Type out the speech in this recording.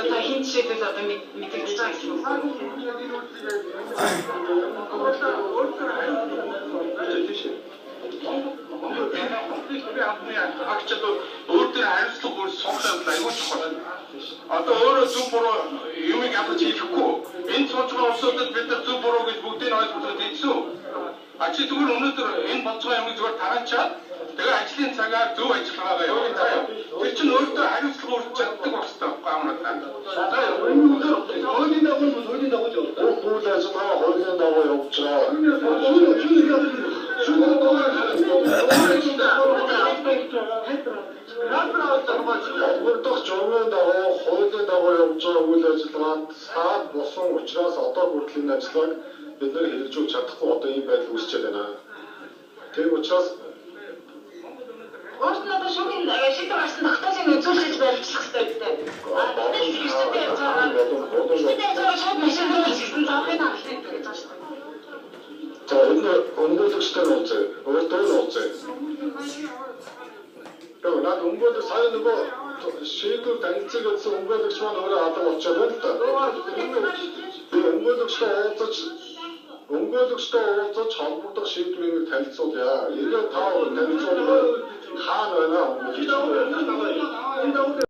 та хинчээд одоо мэдэгдэж байгаа гэсэн үг. Агчид өөртөө хариуцлага бүр сонхоод аюул чухал. Одоо өөрөө зөв буруу юмыг ялгаж хэлэхгүй. Энэ цоочгоо улсуудад бид нар зөв буруу гэж бүгдийг ойлгуулад ийдсэн. Ачи зүгээр өнөөдөр энэ болж байгаа юмыг зүгээр тараачаад тэгээ ажлын цагаар зөв ажиллагаагаа явуулъя. Тэр чинь өөртөө хариуцлага өрч чаддаг байх хэрэгтэй байхгүй юм байна. хуулийн дагуу үйл ажиллагаа хуулийн дагуу явж Урдах журмын дагуу хуулийн дагуу явж байгаа үйл ажиллагаанд саад босон учраас одоо хүртэл энэ ажлыг бид нэр хэрэгжүүлж чадахгүй одоо ийм байдал үүсчээд байна. Тийм учраас Өөрт нь одоо шүүхийн шийдвэр гарсан тогтоолыг үзүүлж баримтлах хэрэгтэй гэдэг. Тэгэл иргэдтэй явж байгаа. Тэгээд шууд машин руу хийсэн заахын хаалт гэж байна шүү дээ. за энэ өмгөөлөгчтэй уулзъя. Өөртөө уулзъя. Тэгээ наад өмгөөлөг сая нөгөө шийдвэр танилцыг өгсөн өмгөөлөгч маань өөрөө алга болчиход байна л да. Өмгөөлөгчтэй уулзаж холбогдох шийдвэрийг танилцуулъя. Эргээд таа танилцуулбал хаана байна?